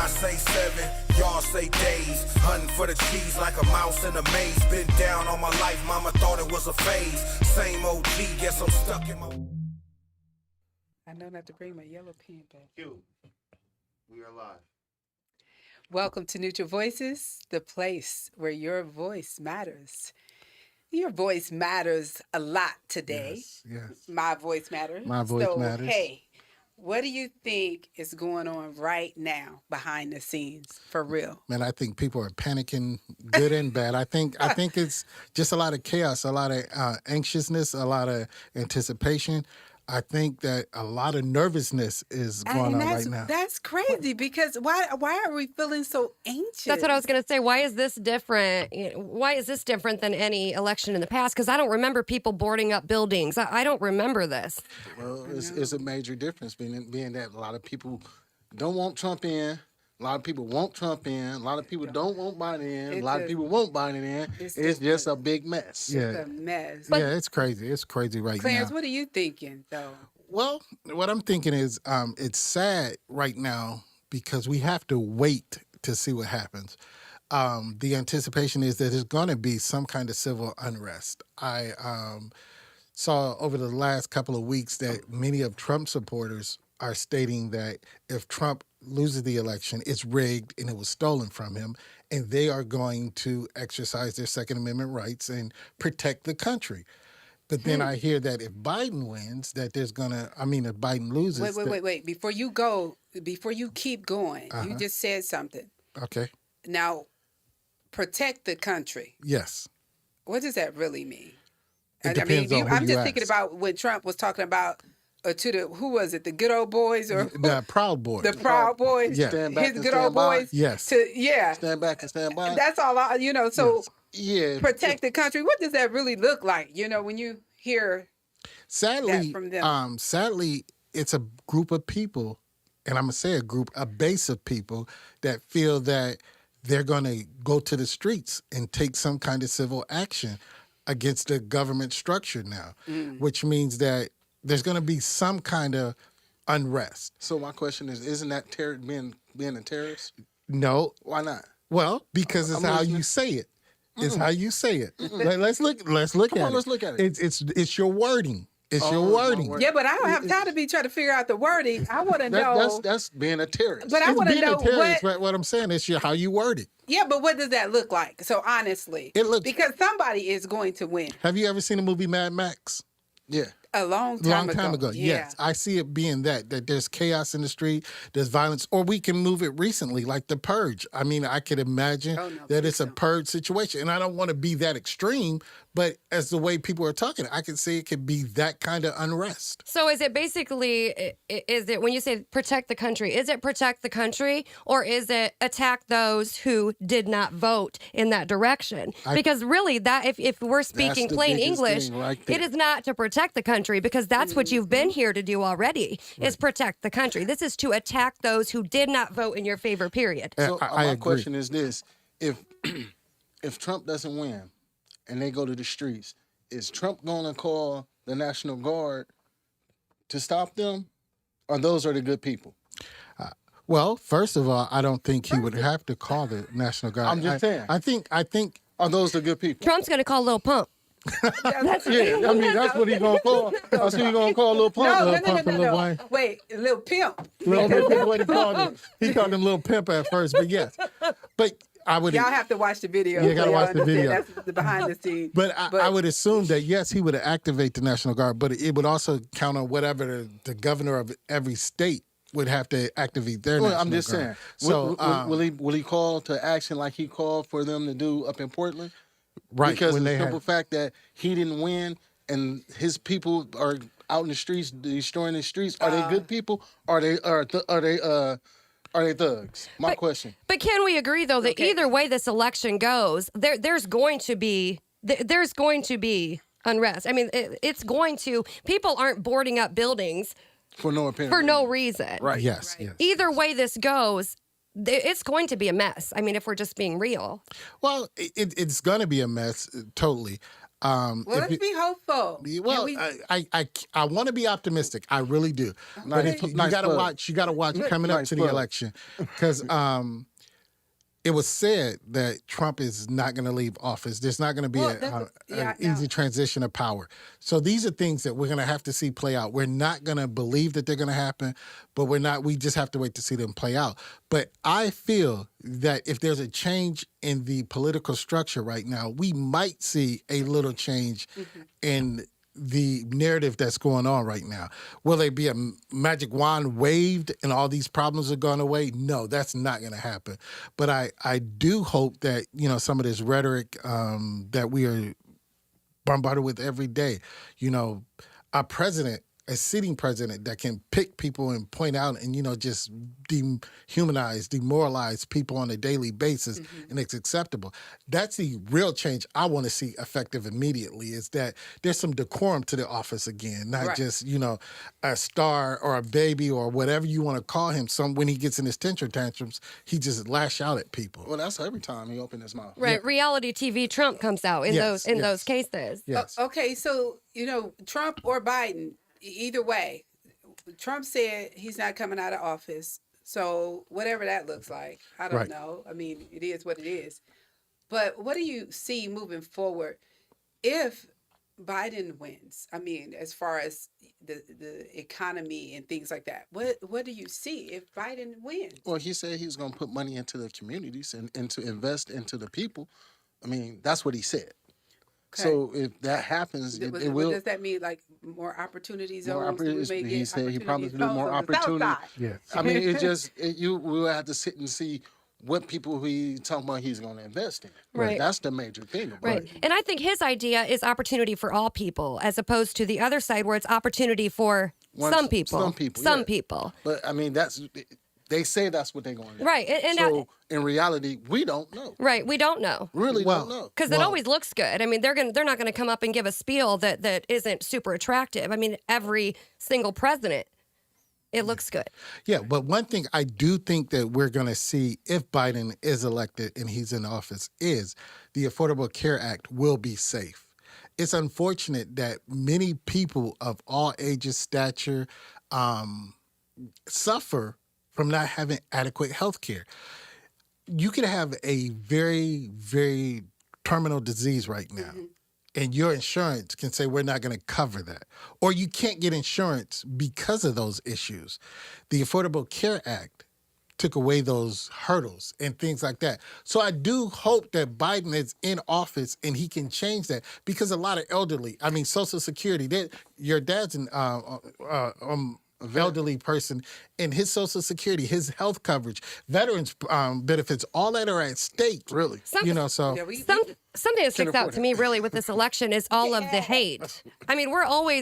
I say 7, y'all say days. Hunting for the cheese like a mouse in a maze. Been down all my life, mama thought it was a phase. Same OG, guess I'm stuck in my... I don't have to bring my yellow pen back. Q, we are live. Welcome to Neutral Voices, the place where your voice matters. Your voice matters a lot today. Yes. My voice matters. My voice matters. Hey, what do you think is going on right now behind the scenes, for real? Man, I think people are panicking, good and bad. I think it's just a lot of chaos, a lot of anxiousness, a lot of anticipation. I think that a lot of nervousness is going on right now. That's crazy because why are we feeling so anxious? That's what I was going to say. Why is this different? Why is this different than any election in the past? Because I don't remember people boarding up buildings. I don't remember this. Well, it's a major difference being that a lot of people don't want Trump in. A lot of people want Trump in. A lot of people don't want Biden in. A lot of people want Biden in. It's just a big mess. It's a mess. Yeah, it's crazy. It's crazy right Clarence, now. what are you thinking, though? Well, what I'm thinking is it's sad right now because we have to wait to see what happens. The anticipation is that there's going to be some kind of civil unrest. I saw over the last couple of weeks that many of Trump supporters are stating that if Trump loses the election, it's rigged and it was stolen from him, and they are going to exercise their Second Amendment rights and protect the country. But then I hear that if Biden wins, that there's if Biden loses... Wait. Before you keep going, you just said something. Okay. Now, protect the country. Yes. What does that really mean? It depends on who I'm you just ask. thinking about when Trump was talking about who was it, the good old boys or The Proud Boys. the Proud Boys? Yeah. Stand back His and good stand old by. boys. Yes. Stand back and stand by. That's all. So Yeah. protect the country. What does that really look like? When you hear Sadly, that from them. sadly, it's a group of people, and I'm going to say a base of people that feel that they're going to go to the streets and take some kind of civil action against the government structure now, which means that there's going to be some kind of unrest. So my question is, isn't that being a terrorist? No. Why not? Well, because it's how you say it. It's how you say it. Let's look at it. Let's look at it. It's your wording. It's your wording. Yeah, but I don't have time to be trying to figure out the wording. I want to know. That's being a terrorist. But I want to know what I'm saying is how you word it. Yeah, but what does that look like? So honestly, because somebody is going to win. Have you ever seen the movie Mad Max? Yeah. A long time ago. Yes. I see it being that there's chaos in the street, there's violence, or we can move it recently, like The Purge. I mean, I could imagine that it's a purge situation. And I don't want to be that extreme, but as the way people are talking, I can say it could be that kind of unrest. So is it basically, is it when you say protect the country, is it protect the country or is it attack those who did not vote in that direction? Because really that, if we're speaking plain English, it is not to protect the country because that's what you've been here to do already, is protect the country. This is to attack those who did not vote in your favor, period. So I my agree. question is this: if Trump doesn't win and they go to the streets, is Trump going to call the National Guard to stop them, or those are the good people? Well, first of all, I don't think he would have to call the National Guard. I'm just saying. I think Are those the good people? Trump's going to call Lil Pump. Yeah, I mean that's what he's gonna call. That's what he's gonna call Lil Pump. No. Wait, little pimp. Little Pimp, what he called him. He called him Little Pimp at first, but yes. But I would. Y'all have to watch the video. You gotta watch the video. That's the behind the scenes. But I would assume that, yes, he would activate the National Guard, but it would also count on whatever the governor of every state would have to activate their National Guard. I'm just saying. So, will he call to action like he called for them to do up in Portland? right. Because when of they the simple fact that he didn't win and his people are out in the streets destroying the streets. Are they good people? Are they thugs? My question. But can we agree though that either way this election goes, there's going to be unrest. I mean, it's going to. People aren't boarding up buildings For no apparent for no reason. Right. Yes, yes. Either way this goes, it's going to be a mess. I mean, if we're just being real. Well, it's going to be a mess, totally. Well, let's be hopeful. Well, I want to be optimistic. I really do. But if you Nice got to plug. watch, coming up Nice to the plug. election, because it was said that Trump is not going to leave office. There's not going to be an easy transition of power. So these are things that we're going to have to see play out. We're not going to believe that they're going to happen, but we just have to wait to see them play out. But I feel that if there's a change in the political structure right now, we might see a little change in the narrative that's going on right now. Will there be a magic wand waved and all these problems are going away? No, that's not going to happen. But I do hope that, some of this rhetoric that we are bombarded with every day, a sitting president that can pick people and point out and, just dehumanize, demoralize people on a daily basis, and it's acceptable. That's the real change I want to see effective immediately, is that there's some decorum to the office again, not just, a star or a baby or whatever you want to call him. When he gets in his temper tantrums, he just lash out at people. Well, that's every time he opens his mouth. Right. Yeah. Reality TV Trump comes out in those cases. Yes. Okay, so, Trump or Biden, either way, Trump said he's not coming out of office. So whatever that looks like, I don't know. I mean, it is what it is. But what do you see moving forward if Biden wins? I mean, as far as the economy and things like that, what do you see if Biden wins? Well, he said he's going to put money into the communities and to invest into the people. I mean, that's what he said. Okay. So if that happens, it will. What does that mean? Like more opportunities? He said he promised to do more opportunity. Yeah. I mean, we will have to sit and see what people he talking about he's going to invest in. Right. That's the major thing. Right. And I think his idea is opportunity for all people, as opposed to the other side where it's opportunity for some people. Some people. But I mean, they say that's what they're going to do. Right. And so in reality, we don't know. Right. We don't know. Really don't know. Because it always looks good. I mean, they're not going to come up and give a spiel that isn't super attractive. I mean, every single president, it looks good. Yeah, but one thing I do think that we're going to see if Biden is elected and he's in office is the Affordable Care Act will be safe. It's unfortunate that many people of all ages, stature, suffer from not having adequate health care. You could have a very, very terminal disease right now, and your insurance can say, we're not going to cover that. Or you can't get insurance because of those issues. The Affordable Care Act took away those hurdles and things like that. So I do hope that Biden is in office and he can change that, because a lot of elderly, Social Security, your dad's an elderly person, and his Social Security, his health coverage, veterans benefits, all that are at stake. Really? Something that sticks out to me really with this election is all of the hate. I mean,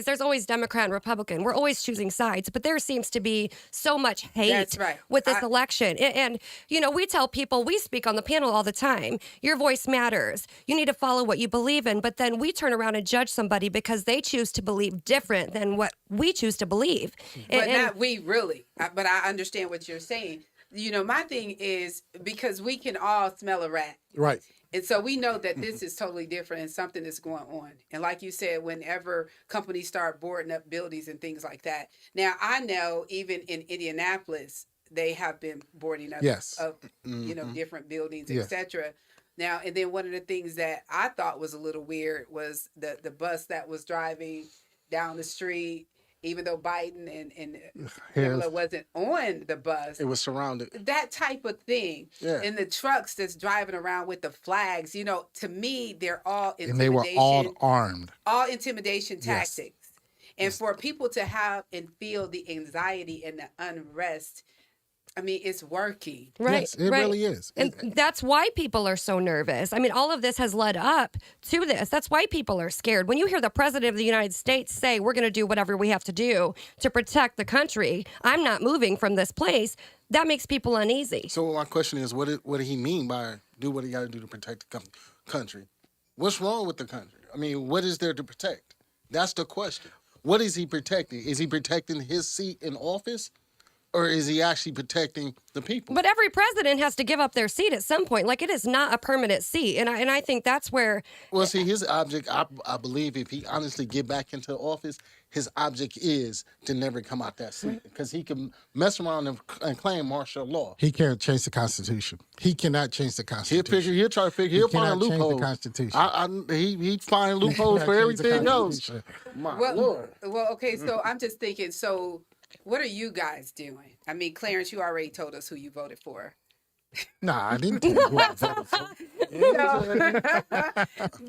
there's always Democrat and Republican. We're always choosing sides, but there seems to be so much hate with this election. And, we tell people, we speak on the panel all the time, your voice matters. You need to follow what you believe in, but then we turn around and judge somebody because they choose to believe different than what we choose to believe. But not we really. But I understand what you're saying. My thing is, because we can all smell a rat. Right. And so we know that this is totally different and something is going on. And like you said, whenever companies start boarding up buildings and things like that. Now, I know even in Indianapolis, they have been boarding up, different buildings, etc. Now, and then one of the things that I thought was a little weird was the bus that was driving down the street. Even though Biden and Kamala wasn't on the bus. It was surrounded. That type of thing. Yeah. And the trucks that's driving around with the flags, to me, they're all intimidation. And they were all armed. All intimidation tactics. And for people to have and feel the anxiety and the unrest, it's working. Right. Yes, it really is. And that's why people are so nervous. All of this has led up to this. That's why people are scared. When you hear the president of the United States say, we're going to do whatever we have to do to protect the country, I'm not moving from this place, that makes people uneasy. So my question is, what did he mean by do what he got to do to protect the country? What's wrong with the country? What is there to protect? That's the question. What is he protecting? Is he protecting his seat in office? or is he actually protecting the people? But every president has to give up their seat at some point. Like, it is not a permanent seat, and I think that's where. Well, see, his object, I believe, if he honestly get back into office, his object is to never come out that seat because he can mess around and claim martial law. He can't change the Constitution. He cannot change the Constitution. He'll try to figure. He'll find cannot change the loopholes. Constitution. He find loopholes for change the everything else. Constitution. My Well, Lord. well, okay. So I'm just thinking. So, what are you guys doing? I mean, Clarence, you already told us who you voted for. Nah, I didn't tell you who I voted for.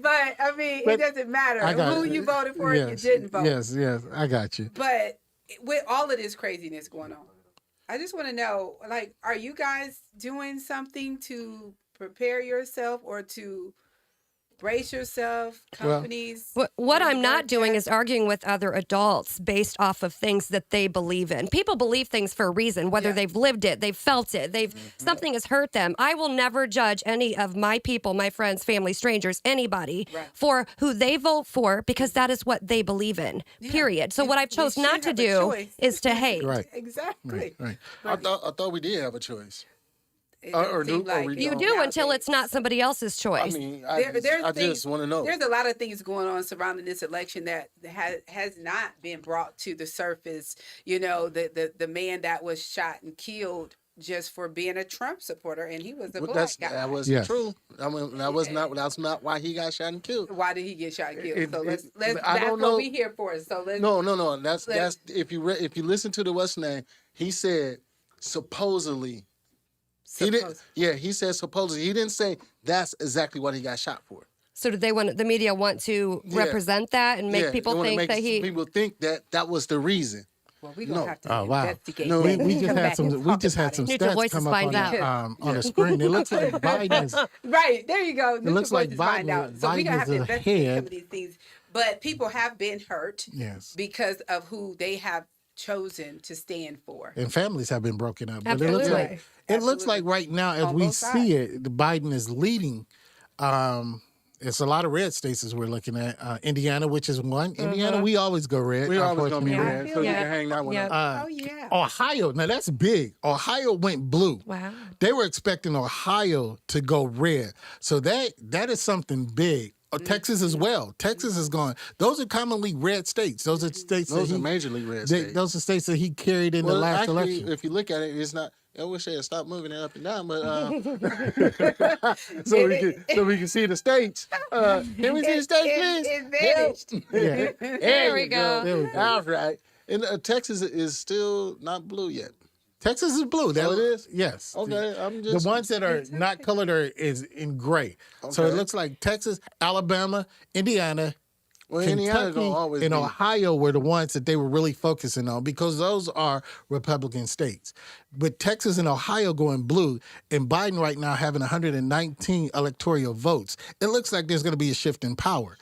But I mean, But it doesn't matter I got- who you voted for and Yes, you didn't vote. Yes, I got you. But with all of this craziness going on, I just want to know, like, are you guys doing something to prepare yourself or to brace yourself? Companies. What I'm doing not work doing that- is arguing with other adults based off of things that they believe in. People believe things for a reason, whether Yeah. they've lived it, they've felt it, something has hurt them. I will never judge any of my people, my friends, family, strangers, anybody Right. for who they vote for because that is what they believe in. Period. So what I've we chose should not to have a do choice. is to hate. Right, Exactly. right. I thought we did have a choice. It Or doesn't seem do- or like we it You don't. do until nowadays. it's not somebody else's choice. I mean, There's I things- just want to know. There's a lot of things going on surrounding this election that has not been brought to the surface. You know, the man that was shot and killed just for being a Trump supporter, and he was a black guy. That wasn't Yes. true. I mean, that's not why he got shot and killed. Why did he get shot and killed? It- So let's I that's don't what know. we here for. So let's No. That's Let- if you listen to the what's name, he said supposedly. He didn't. suppose- Yeah, he said supposedly. He didn't say that's exactly what he got shot for. So do the media want to Yeah. represent that and make Yeah, people they wanna think make that he? people think that was the reason. Well, we're gonna No. have to Oh wow! investigate. No, that. We just Come had back some. and We talk just about had some it. Neutral stats voices come up find out. on the screen. It looks like Biden is. Right, there you go. Neutral looks like voices find Biden- out. So we're gonna have to Biden is investigate some ahead. of these things. But people have been hurt Yes. because of who they have chosen to stand for. And families have been broken up. But it looks Absolutely. like Absolutely. right now, as On we both see it, the Biden is leading. It's a lot of red states as we're looking at. Indiana, which is one. Indiana, we always go red. We always gonna be unfortunately. red, so you Yeah. can hang that one Yeah. up. Oh yeah. Ohio, now that's big. Ohio went blue. Wow. They were expecting Ohio to go red. So that is something big. Texas as well. Texas is going. Those are commonly red states. Those are states Those that are he, majorly red states. those are states that he carried in the last actually, election. if you look at it, it's not. I wish they had stopped moving it up and down, but so we can see the states. Can we see the states, It please? vanished. Yeah. There we go. There we go. All right. And Texas is still not blue yet. Texas is blue. That Oh, it is? Yes. Okay, I'm The just ones that are not colored is in gray. So it Okay. looks like Texas, Alabama, Indiana, well, Indiana Kentucky, gonna always and be. Ohio were the ones that they were really focusing on because those are Republican states. But Texas and Ohio going blue, and Biden right now having 119 electoral votes, it looks like there's going to be a shift in power.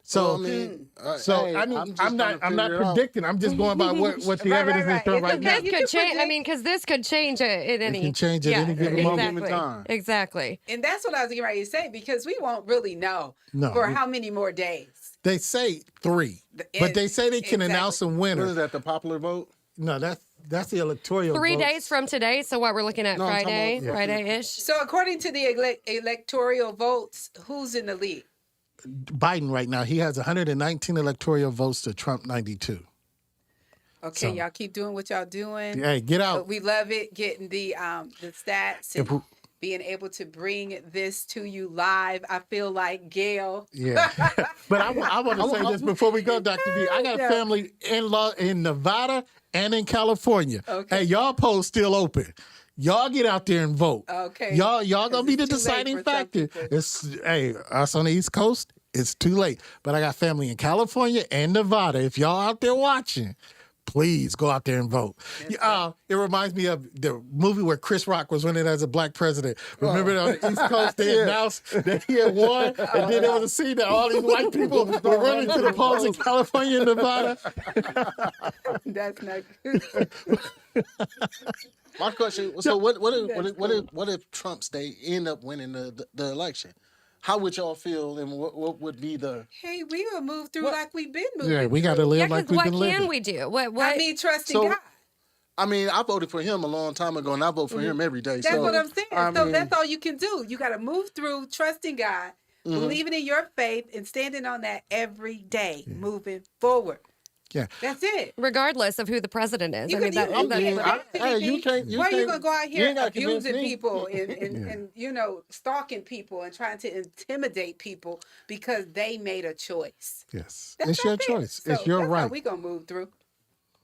So, Well, I mean, hey, I mean, just I'm not trying to figure it out. predicting. I'm just going by what the Right, evidence right, is showing right. right now. You This can could change. I predict- mean, because this could change at any. can change at any given moment. exactly. time. Exactly. And that's what I was getting ready to say because we won't really know No, for we- how many more days. They say 3, but they say they can announce a What winner. is that? The popular vote? No, that's the electoral. 3 votes. days from today. So what we're looking at No, I'm talking Friday, about- yeah. Friday-ish. So according to the electoral votes, who's in the lead? Biden right now, he has 119 electoral votes to Trump 92. Okay, So- y'all keep doing what y'all doing. Hey, get But out. we love it getting the stats If and we- being able to bring this to you live. I feel like Gail. Yeah. But I want to say this before we go, Dr. B. I got Yeah. family in Nevada and in California. Okay. Hey, y'all polls still open. Y'all get out there and vote. Okay. Y'all gonna be the it's too late deciding for some factor. people. It's us on the East Coast, it's too late. But I got family in California and Nevada. If y'all out there watching, please go out there and vote. It reminds me of the movie where Chris Rock was running as a black president. Remember on the East Coast, they announced that he had won, and then there was a scene that all these white people were running to the polls in California and Nevada. That's not good. My question. So what if Trump end up winning the election? How would y'all feel, and what would be the? Hey, we will move through like we've been moving. Yeah, we got to through. live Yeah, like because we've what been living. can we do? What? I mean, trust in So- God. I mean, I voted for him a long time ago, and I vote for him every day. That's so, what I'm saying. I So mean, that's all you can do. You got to move through trusting God, believing in your faith, and standing on that every day, moving forward. Yeah. That's it. Regardless of who the president is. You I mean, can- you- that- you- that- Hey, you can't. Why are you gonna go out you here ain't gotta convince abusing me. people and stalking people and trying to intimidate people because they made a choice? Yes. That's It's your not it. choice. So It's your that's how right. we gonna move through.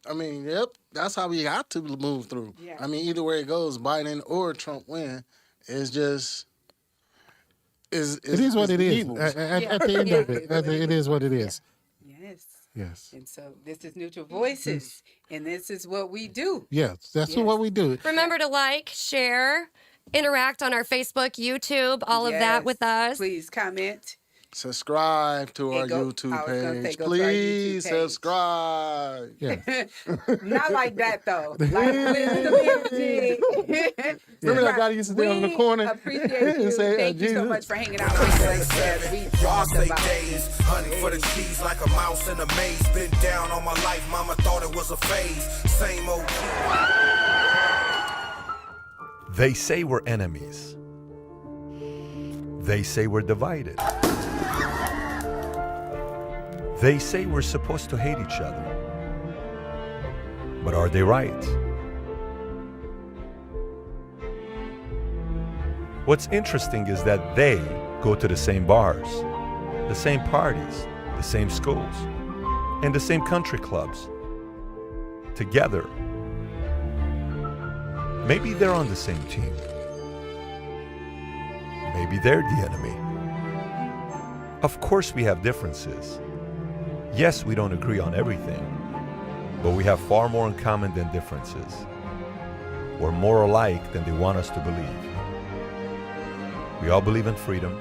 I mean, yep, that's how we got to move through. Yeah. I mean, either way it goes, Biden or Trump win, is just is It is what it is. evil. At the end of it, it is what it is. Yes. Yes. And so this is Neutral Voices, and this is what we do. Yes. That's Yes. what we do. Remember to like, share, interact on our Facebook, YouTube, all of that Yes. with us. Please comment. Subscribe to our And go- I YouTube was gonna say page. go to our YouTube Please page. subscribe. Yeah. Not like that though. Like wisdom energy. Remember that guy that used to stand on the corner Appreciate you. and say, Thank you so Jesus. much for hanging out with us. As we Y'all talked say about days, hunting for the cheese like a mouse in a maze. Been down all my life, mama thought it was a phase. Same old. They say we're enemies. They say we're divided. They say we're supposed to hate each other. But are they right? What's interesting is that they go to the same bars, the same parties, the same schools, and the same country clubs. Together. Maybe they're on the same team. Maybe they're the enemy. Of course we have differences. Yes, we don't agree on everything, but we have far more in common than differences. We're more alike than they want us to believe. We all believe in freedom.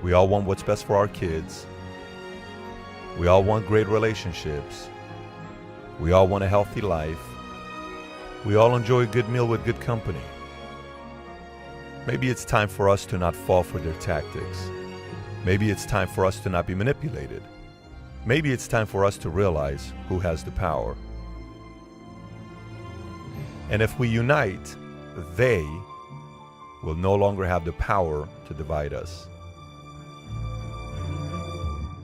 We all want what's best for our kids. We all want great relationships. We all want a healthy life. We all enjoy a good meal with good company. Maybe it's time for us to not fall for their tactics. Maybe it's time for us to not be manipulated. Maybe it's time for us to realize who has the power. And if we unite, they will no longer have the power to divide us.